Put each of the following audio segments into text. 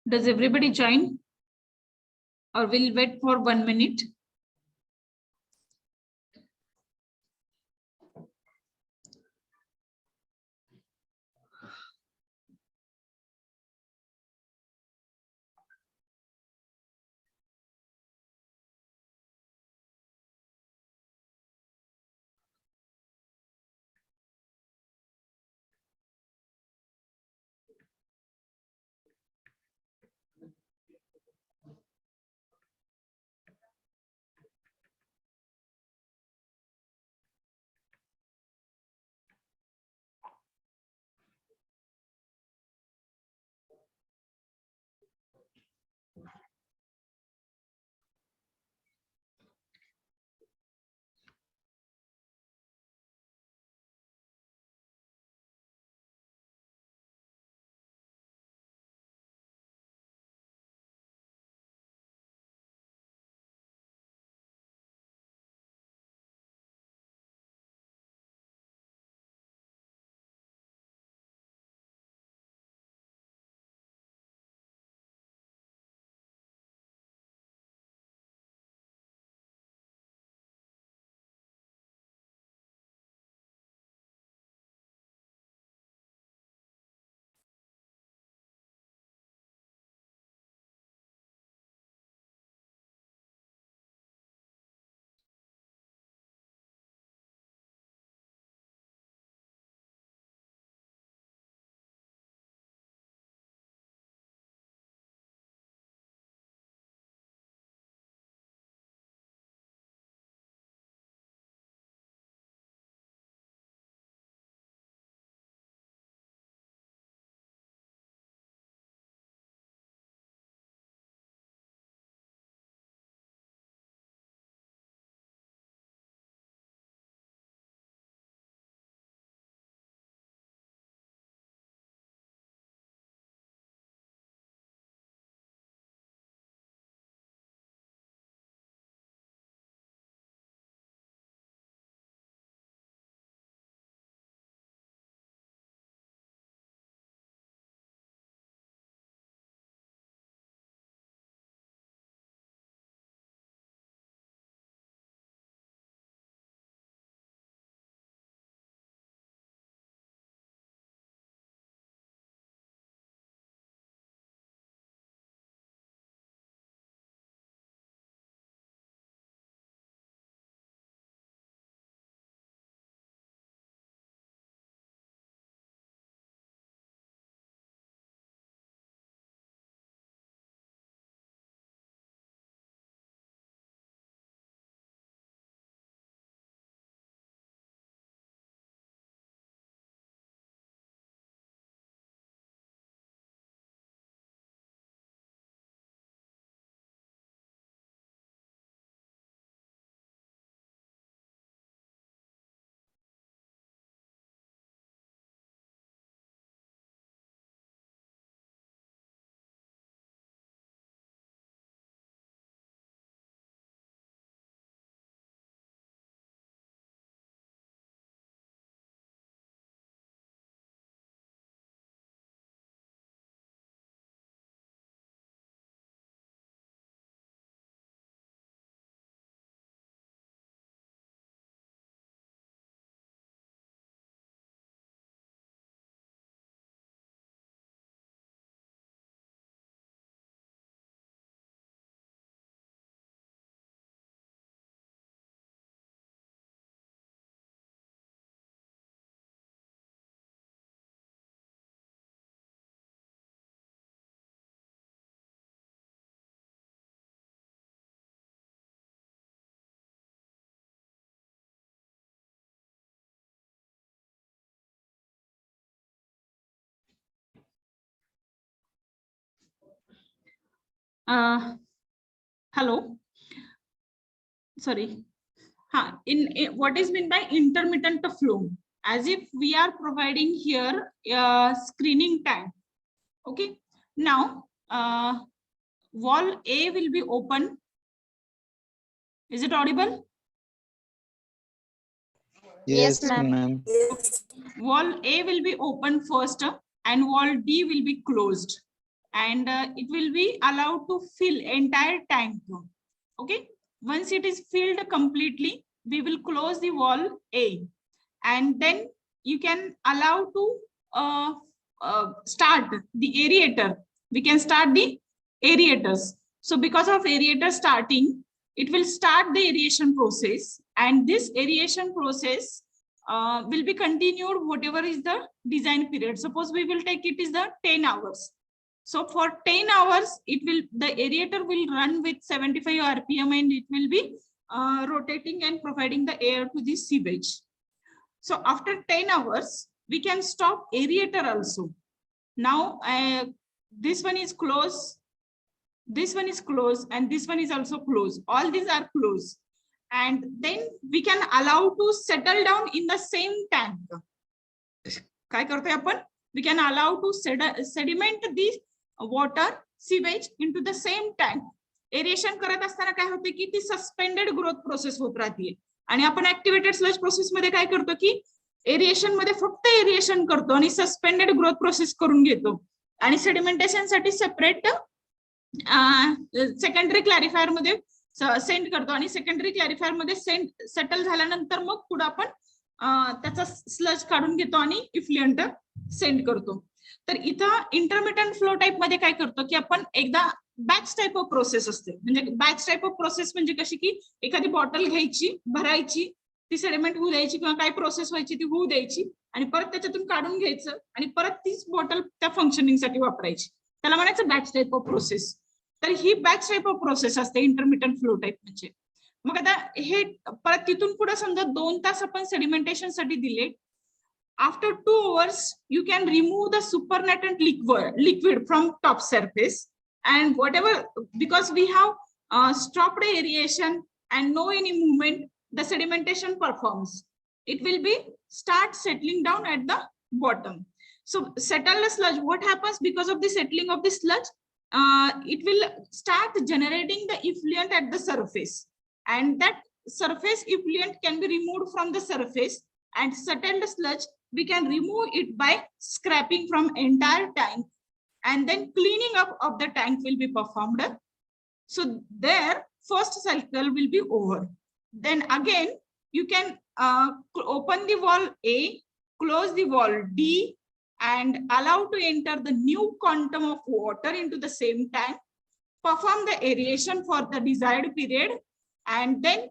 Does everybody join? Or we'll wait for 1 minute? Hello. Sorry. In what is meant by intermittent flow? As if we are providing here screening time. Okay. Now, wall A will be open. Is it audible? Yes, ma'am. Wall A will be open first and wall D will be closed. and it will be allowed to fill entire tank. Okay, once it is filled completely, we will close the wall A, and then you can allow to start the aerator. We can start the aerators. So because of aerator starting, it will start the aeration process, and this aeration process will be continued whatever is the design period. Suppose we will take it is the 10 hours. So for 10 hours, the aerator will run with 75 RPM, and it will be rotating and providing the air to the sewage. So after 10 hours, we can stop aerator also. Now this one is closed, this one is closed, and this one is also closed. All these are closed. And then we can allow to settle down in the same tank. We can allow to sediment the water sewage into the same tank. Aeration करत असताना काय होते की ती suspended growth process होत राहते, आणि आपण ऍक्टिव्हेटेड स्लज प्रोसेस मध्ये काय करतो की एरिएशन मध्ये फक्त एरिएशन करतो आणि सस्पेंडेड ग्रोथ प्रोसेस करून घेतो, आणि सेडिमेंटेशन साठी सेपरेट सेकंडरी क्लॅरिफायर मध्ये सेंड करतो, आणि सेकंडरी क्लॅरिफायर मध्ये सेटल झाल्यानंतर मग पुढे आपण त्याचा स्लज काढून घेतो आणि इफ्लुएंट सेंड करतो. तर इथं इंटरमिटंट फ्लो टाइप मध्ये काय करतो की आपण एकदा बॅच टाइप ऑफ प्रोसेस असते. म्हणजे बॅच टाइप ऑफ प्रोसेस म्हणजे कशी की एखादी बॉटल घ्यायची, भरायची, ती सेडिमेंट होऊ द्यायची किंवा काय प्रोसेस व्हायची ती होऊ द्यायची, आणि परत त्याच्यातून काढून घ्यायचं आणि परत तीच बॉटल त्या फंक्शनिंग साठी वापरायची. त्याला म्हणायचं बॅच टाइप ऑफ प्रोसेस. तर ही बॅच टाइप ऑफ प्रोसेस असते इंटरमिटंट फ्लो टाइप म्हणजे. मग आता हे परत तिथून पुढे समजा 2 तास आपण सेडिमेंटेशन साठी दिले. After 2 hours, you can remove the supernatant liquid from top surface, and whatever, because we have stopped aeration and no any movement, the sedimentation performs. It will be start settling down at the bottom. So settled sludge, what happens because of the settling of the sludge? It will start generating the effluent at the surface, and that surface effluent can be removed from the surface, and settled sludge we can remove it by scraping from entire tank, and then cleaning up of the tank will be performed. So there first cycle will be over. Then again you can open the wall A, close the wall D, and allow to enter the new quantum of water into the same tank, perform the aeration for the desired period, and then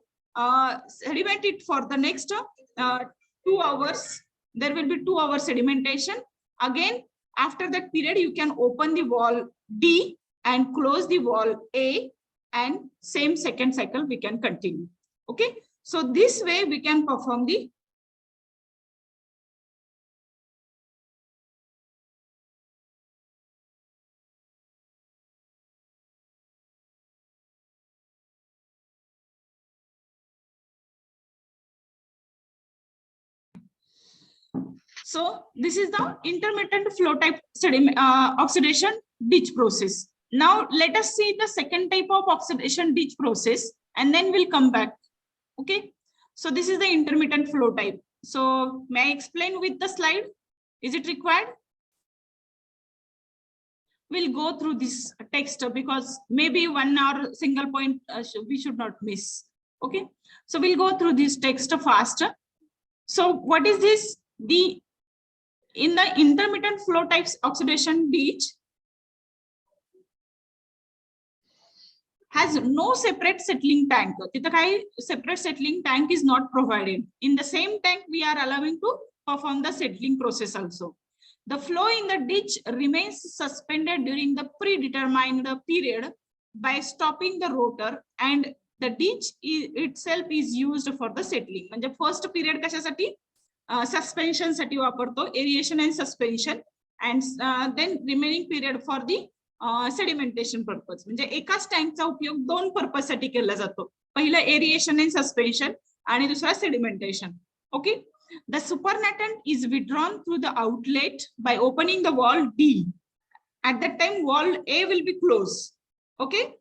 sediment it for the next 2 hours. There will be 2 hour sedimentation. Again, after that period, you can open the wall D and close the wall A, and same second cycle we can continue. Okay, so this way we can perform the So this is the intermittent flow type oxidation ditch process. Now let us see the second type of oxidation ditch process, and then we'll come back. Okay, so this is the intermittent flow type. So may I explain with the slide? Is it required? We'll go through this text because maybe 1 hour single point we should not miss. Okay, so we'll go through this text faster. So what is this? In the intermittent flow types oxidation ditch has no separate settling tank. Separate settling tank is not provided. In the same tank we are allowing to perform the settling process also. The flow in the ditch remains suspended during the predetermined period by stopping the rotor, and the ditch itself is used for the settling. म्हणजे first period कशासाठी suspension साठी वापरतो, aeration and suspension, and then remaining period for the sedimentation purpose. म्हणजे एकाच टँकचा उपयोग 2 purpose साठी केला जातो. पहिला aeration and suspension आणि दुसरा sedimentation. Okay, the supernatant is withdrawn through the outlet by opening the wall D. At that time wall A will be closed. Okay,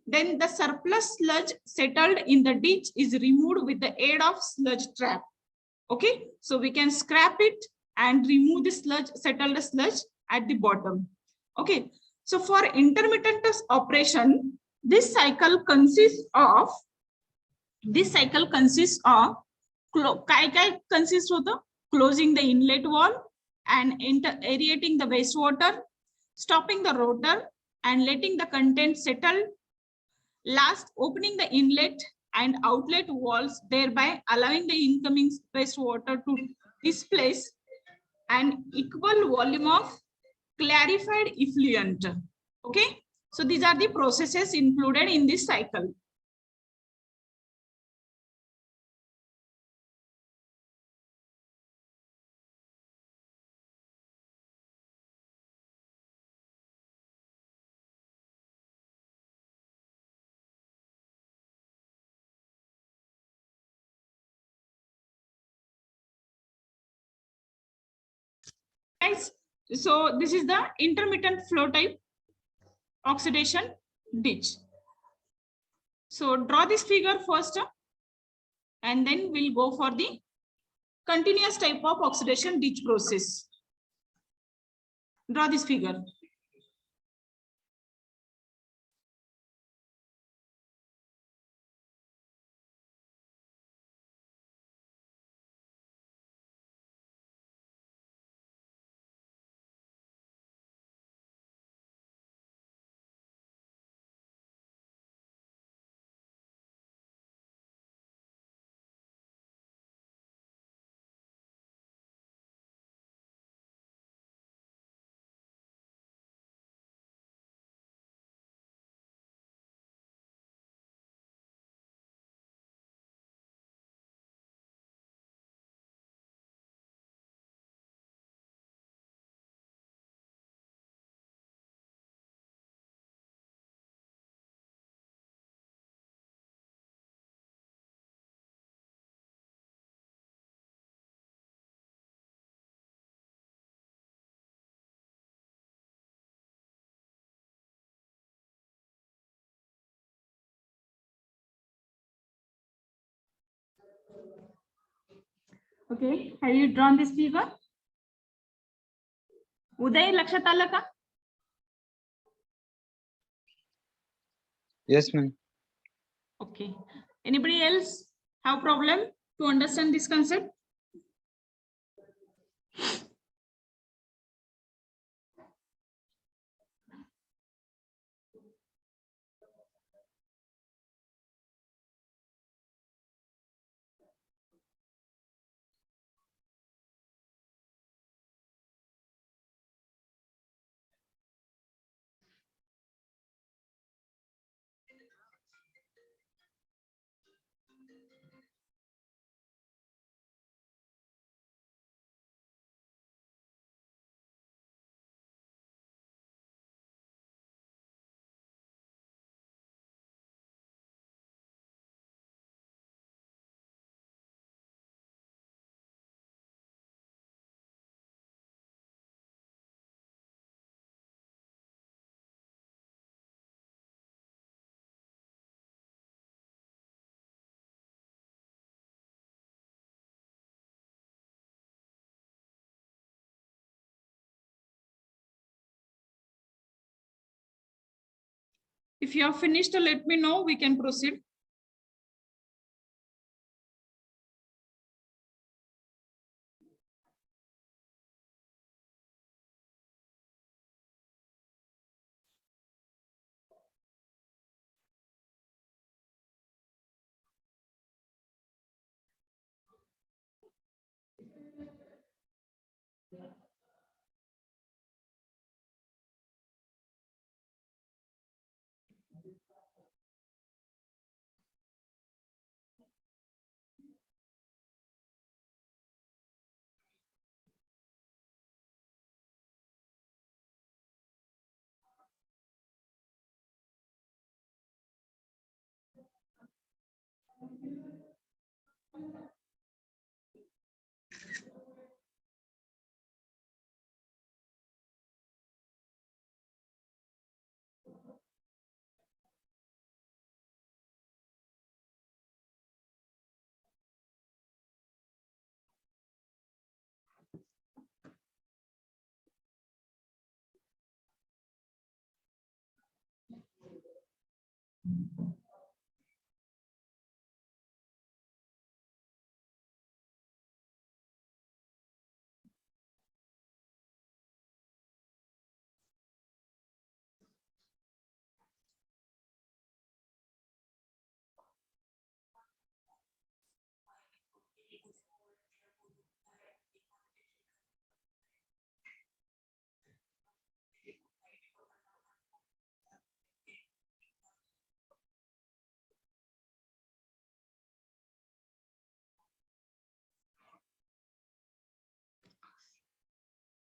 then the surplus sludge settled in the ditch is removed with the aid of sludge trap. Okay, so we can scrap it and remove the sludge, settled sludge at the bottom. Okay, So for intermittent operation, this cycle consists of काय consists होतं? Closing the inlet wall and aerating the wastewater, stopping the rotor and letting the content settle. Last, opening the inlet and outlet walls, thereby allowing the incoming wastewater to displace an equal volume of clarified effluent. Okay, so these are the processes included in this cycle. Guys, so this is the intermittent flow type oxidation ditch. So draw this figure first, and then we'll go for the continuous type of oxidation ditch process. Draw this figure. Okay, have you drawn this figure? उदय लक्षात आलं का? Yes, ma'am. Okay. Anybody else have problem to understand this concept? If you have finished, let me know, we can proceed.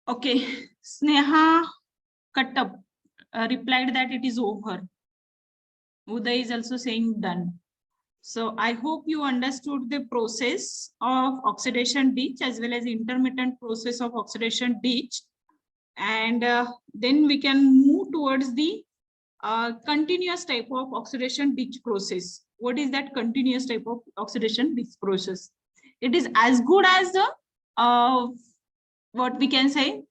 Okay, Sneha Kattab replied that it is over. Uday is also saying done. So I hope you understood the process of oxidation ditch as well as intermittent process of oxidation ditch. And then we can move towards the continuous type of oxidation ditch process. What is that continuous type of oxidation ditch process? It is as good as the what we can say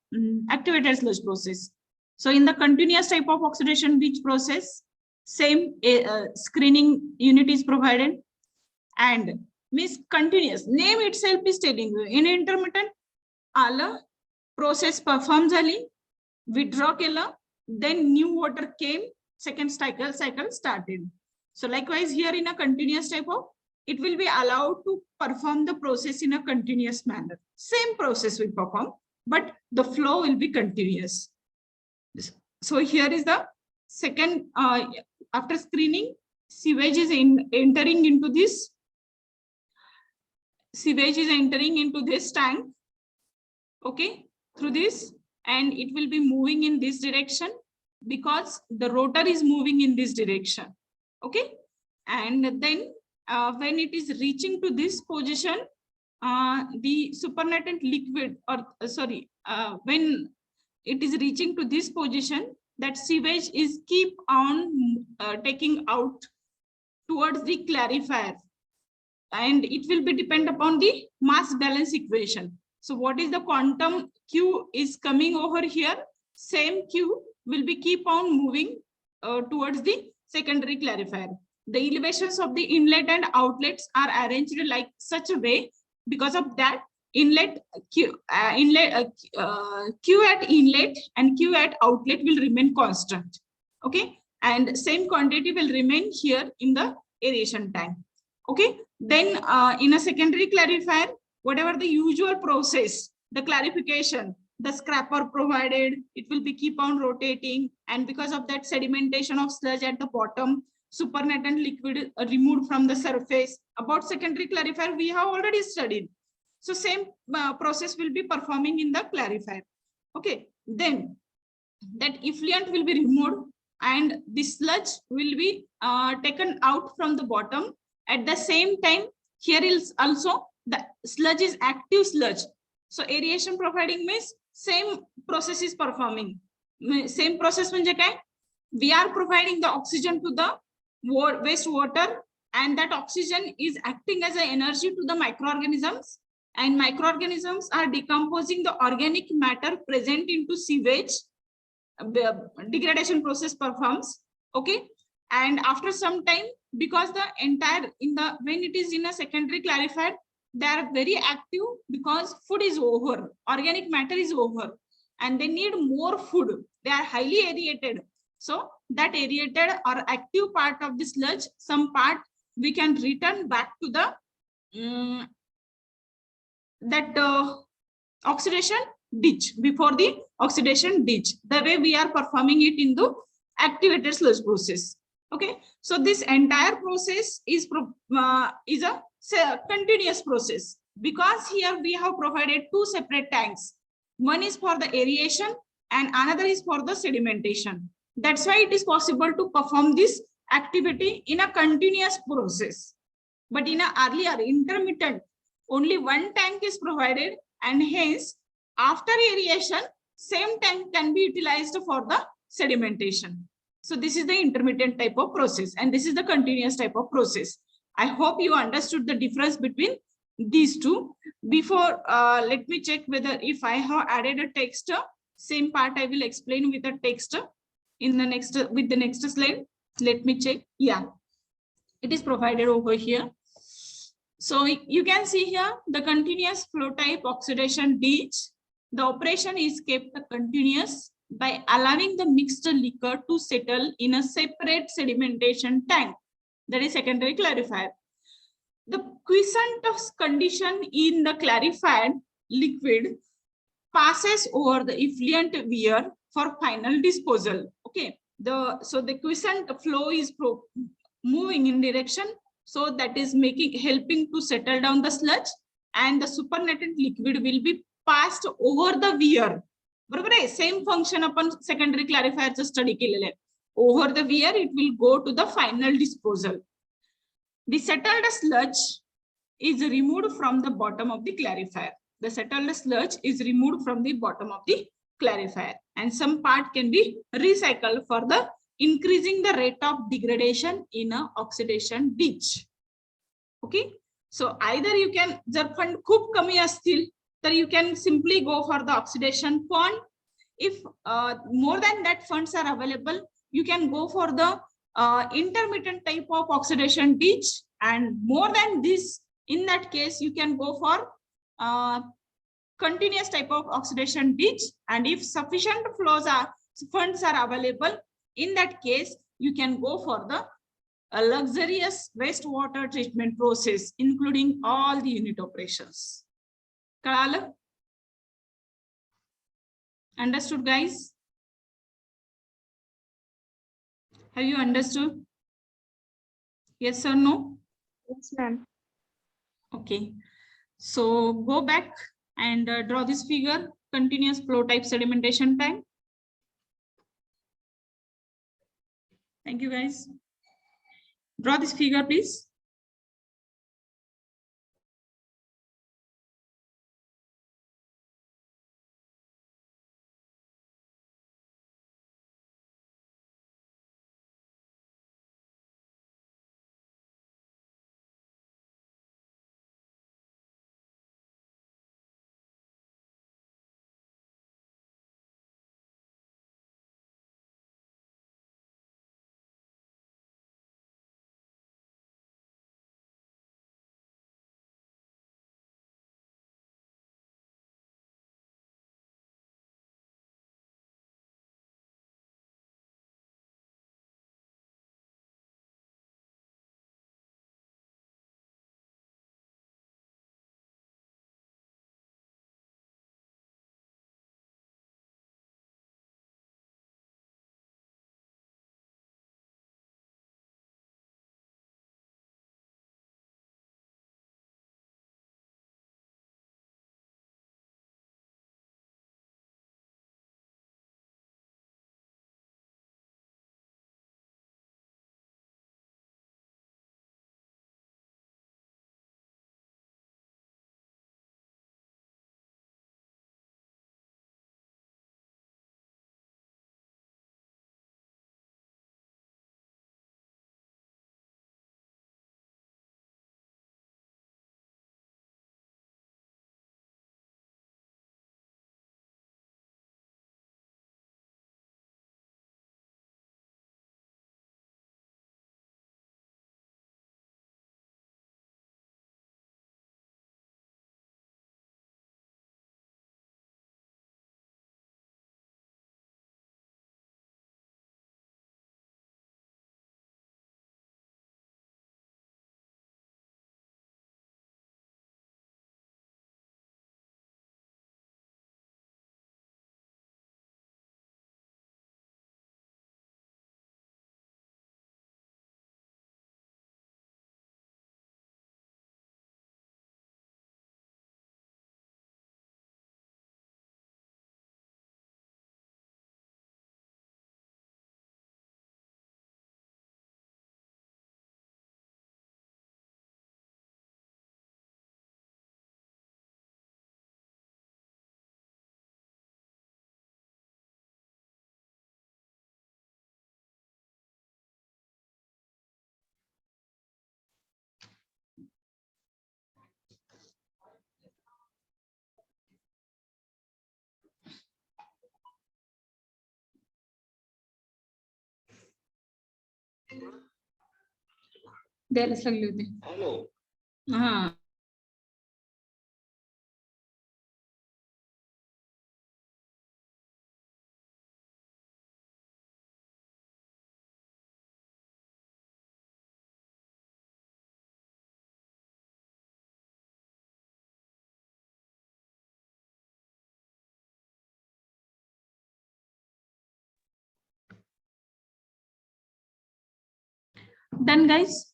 activated sludge process. So in the continuous type of oxidation ditch process, same screening unit is provided, and means continuous. Name itself is telling you in intermittent आलं, process perform झाली, withdraw केलं, then new water came, second cycle started. So likewise here in a continuous type of, it will be allowed to perform the process in a continuous manner. Same process will perform, but the flow will be continuous. So here is the second, after screening, sewage is entering into this. Sewage is entering into this tank, okay, through this, and it will be moving in this direction because the rotor is moving in this direction, okay. And then when it is reaching to this position, the supernatant liquid, or when it is reaching to this position, that sewage is keep on taking out towards the clarifier, and it will be depend upon the mass balance equation. So what is the quantum Q is coming over here, same Q will be keep on moving towards the secondary clarifier. The elevations of the inlet and outlets are arranged like such a way, because of that inlet Q at inlet and Q at outlet will remain constant, okay, and same quantity will remain here in the aeration tank, okay. Then in a secondary clarifier, whatever the usual process, the clarification, the scraper provided, it will be keep on rotating, and because of that sedimentation of sludge at the bottom, supernatant liquid removed from the surface. About secondary clarifier we have already studied, so same process will be performing in the clarifier, okay. Then that effluent will be removed and the sludge will be taken out from the bottom. At the same time, here is also the sludge is active sludge, so aeration providing means same process is performing. Same process म्हणजे काय, we are providing the oxygen to the wastewater, and that oxygen is acting as an energy to the microorganisms, and microorganisms are decomposing the organic matter present into sewage. Degradation process performs, okay. And after some time, because the entire when it is in a secondary clarifier, they are very active because food is over, organic matter is over, and they need more food. They are highly aerated, so that aerated or active part of the sludge, some part we can return back to the oxidation ditch, before the oxidation ditch, the way we are performing it in the activated sludge process, okay. So this entire process is a continuous process, because here we have provided two separate tanks. One is for the aeration and another is for the sedimentation. That's why it is possible to perform this activity in a continuous process. But in a earlier intermittent, only one tank is provided, and hence after aeration, same tank can be utilized for the sedimentation. So this is the intermittent type of process, and this is the continuous type of process. I hope you understood the difference between these two. Before, let me check whether if I have added a text, same part I will explain with a text in the next, with the next slide. Let me check. Yeah, it is provided over here. So you can see here the continuous flow type oxidation ditch. The operation is kept continuous by allowing the mixed liquor to settle in a separate sedimentation tank. That is secondary clarifier. The quiescent condition in the clarified liquid passes over the effluent weir for final disposal. Okay, so the quiescent flow is moving in direction, so that is helping to settle down the sludge, and the supernatant liquid will be passed over the weir. बरोबर आहे, same function आपण secondary क्लॅरिफायरचं study केलेलं आहे. Over the weir it will go to the final disposal. The settled sludge is removed from the bottom of the clarifier. The settled sludge is removed from the bottom of the clarifier, and some part can be recycled for the increasing the rate of degradation in a oxidation ditch. Okay, so either you can, जर fund खूप कमी असतील तर you can simply go for the oxidation pond. If more than that funds are available, you can go for the intermittent type of oxidation ditch, and more than this, in that case you can go for continuous type of oxidation ditch. And if sufficient funds are available, in that case you can go for the luxurious wastewater treatment process, including all the unit operations. कळालं? Understood, guys? Have you understood? Yes or no? Yes, ma'am. Okay, so go back and draw this figure, continuous flow type sedimentation tank. Thank you, guys. Draw this figure, please. द्यायलाच लागले होते. हा. Done, guys.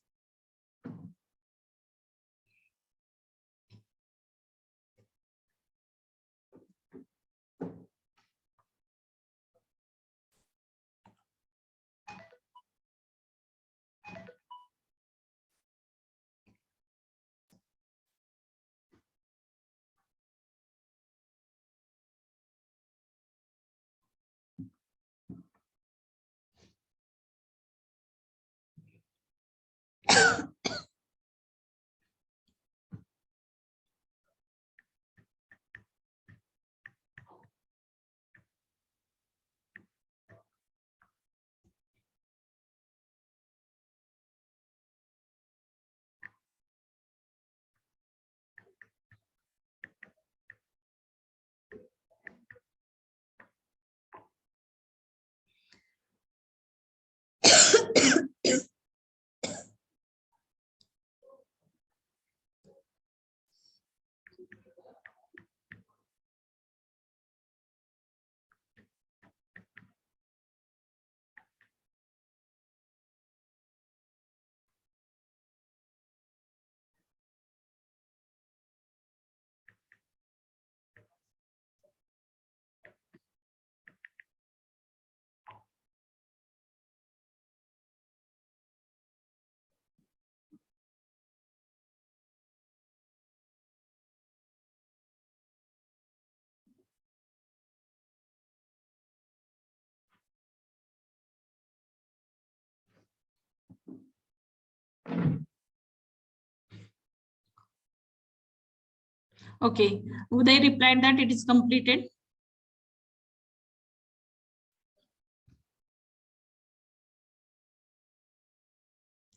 Okay, Uday replied that it is completed.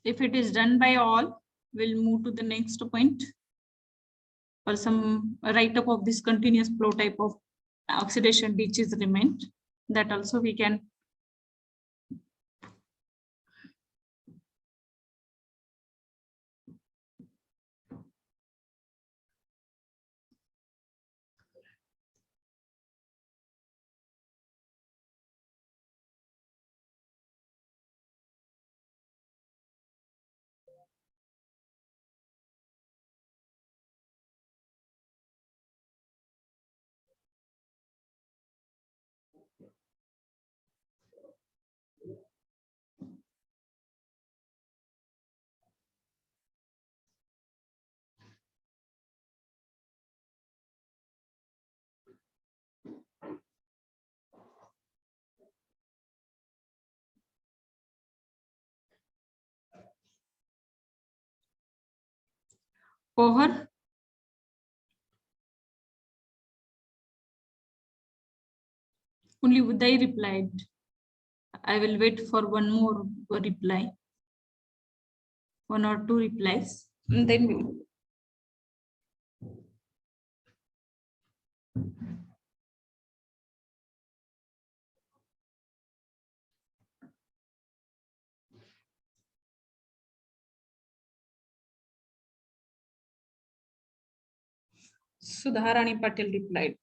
If it is done by all, we'll move to the next point for some write-up of this continuous flow type of oxidation ditches remained. That also we can. Over. Only Uday replied. I will wait for one more reply. 1 or 2 replies. And then we will. Sudharani Patel replied.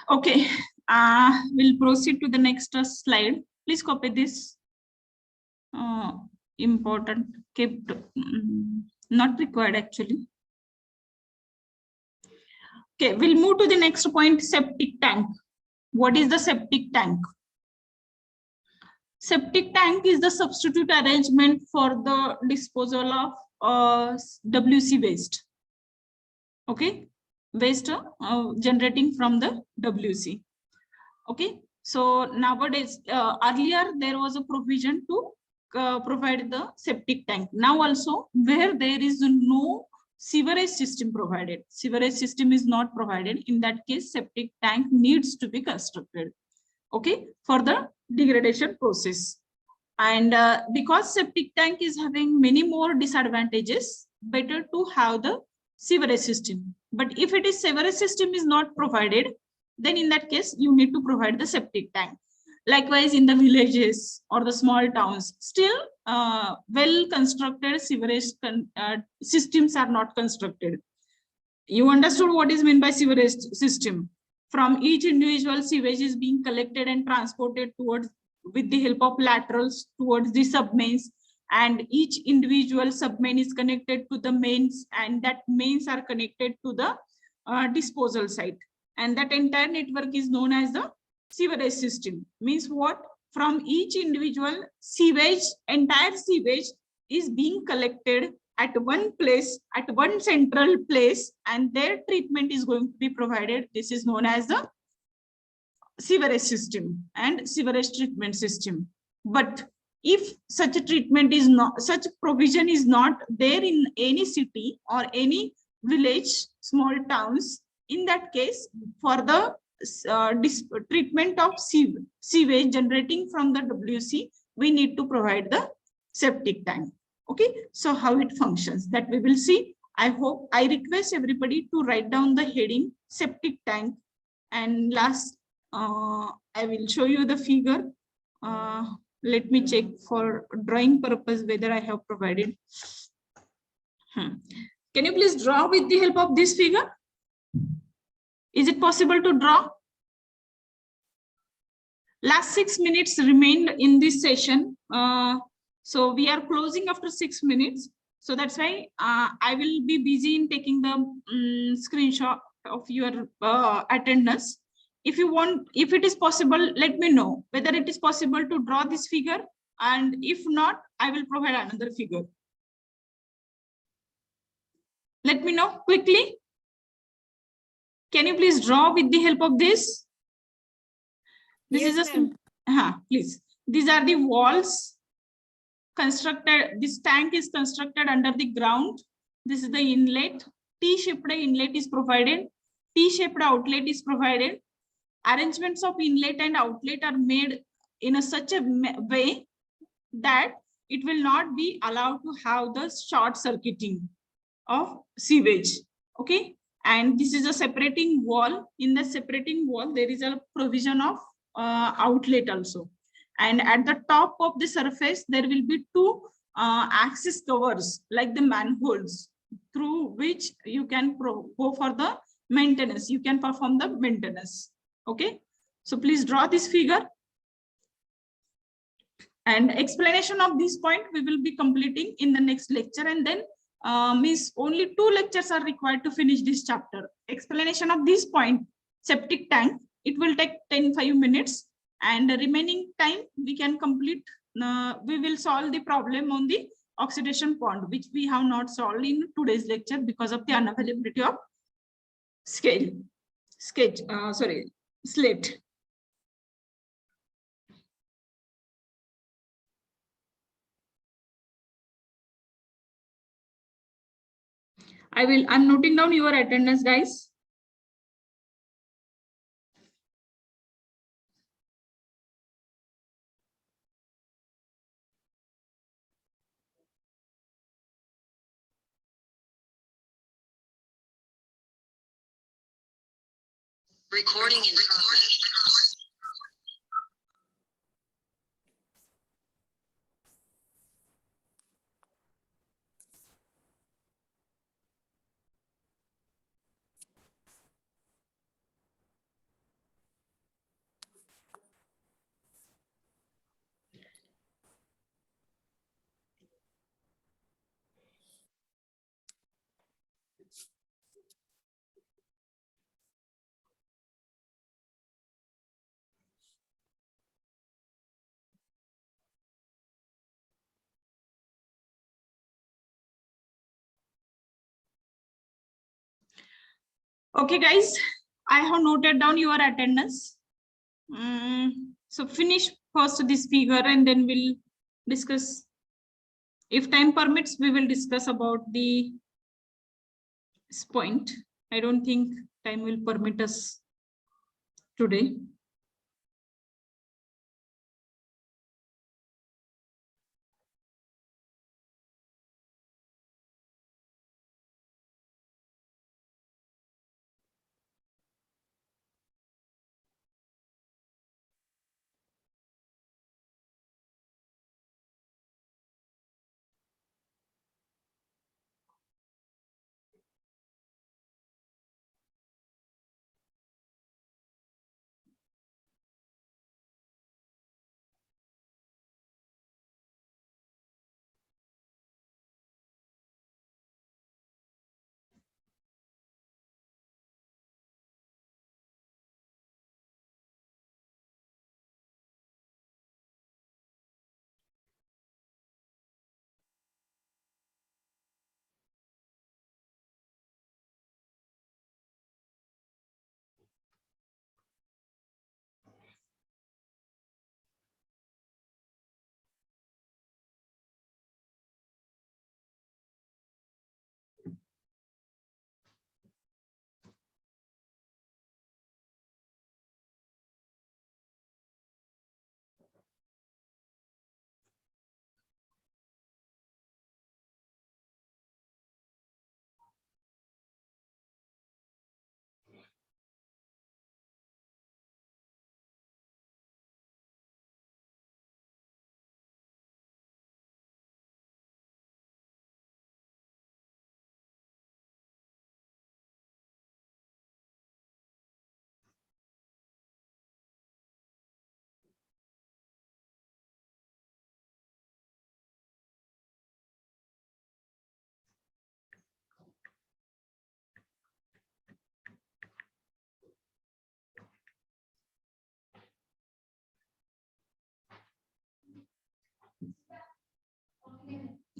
Okay, we'll proceed to the next slide. Please copy this. Important, kept, not required actually. Okay, we'll move to the next point, septic tank. What is the septic tank? Septic tank is the substitute arrangement for the disposal of WC waste. Okay, waste generating from the WC. Okay, so nowadays, earlier there was a provision to provide the septic tank. Now also, where there is no sewerage system provided, sewerage system is not provided, in that case septic tank needs to be constructed, okay, for the degradation process. And because septic tank is having many more disadvantages, better to have the sewerage system. But if it is sewerage system is not provided, then in that case you need to provide the septic tank. Likewise, in the villages or the small towns, still well constructed sewerage systems are not constructed. You understood what is meant by sewerage system? From each individual, sewage is being collected and transported towards, with the help of laterals, towards the submains, and each individual submain is connected to the mains, and that mains are connected to the disposal site, and that entire network is known as the sewerage system. Means what? From each individual sewage, entire sewage is being collected at one place, at one central place, and their treatment is going to be provided. This is known as the sewerage system and sewerage treatment system. But if such a treatment is not, such provision is not there in any city or any village, small towns, in that case, for the treatment of sewage generating from the WC, we need to provide the septic tank. Okay, so how it functions, that we will see. I hope, I request everybody to write down the heading septic tank, and last I will show you the figure. Let me check for drawing purpose whether I have provided. Can you please draw with the help of this figure? Is it possible to draw? Last 6 minutes remained in this session. So we are closing after 6 minutes. So that's why I will be busy in taking the screenshot of your attendance. If you want, if it is possible, let me know whether it is possible to draw this figure, and if not, I will provide another figure. Let me know quickly. Can you please draw with the help of this? This Yes, is a please. These are the walls constructed. This tank is constructed under the ground. This is the inlet. T-shaped inlet is provided. T-shaped outlet is provided. Arrangements of inlet and outlet are made in a such a way that it will not be allowed to have the short circuiting of sewage. Okay, and this is a separating wall. In the separating wall, there is a provision of outlet also, and at the top of the surface there will be two access covers like the manholes, through which you can go for the maintenance, you can perform the maintenance. Okay, so please draw this figure, and explanation of this point we will be completing in the next lecture, and then means only 2 lectures are required to finish this chapter. Explanation of this point, septic tank, it will take 5 minutes, and the remaining time we can complete. We will solve the problem on the oxidation pond, which we have not solved in today's lecture because of the unavailability of slate. I'm noting down your attendance, guys. Recording in progress. Okay, guys, I have noted down your attendance. So finish first this figure and then we'll discuss. If time permits, we will discuss about the point. I don't think time will permit us today.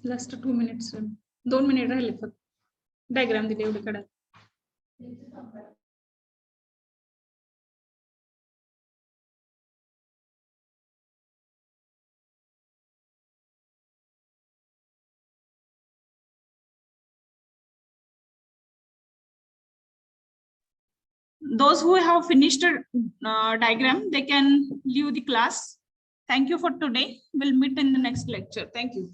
Last 2 minutes. 2 minutes राहिले फक्त. Diagram दिले एवढे कडा. Those who have finished diagram, they can leave the class. Thank you for today. We'll meet in the next lecture. Thank you.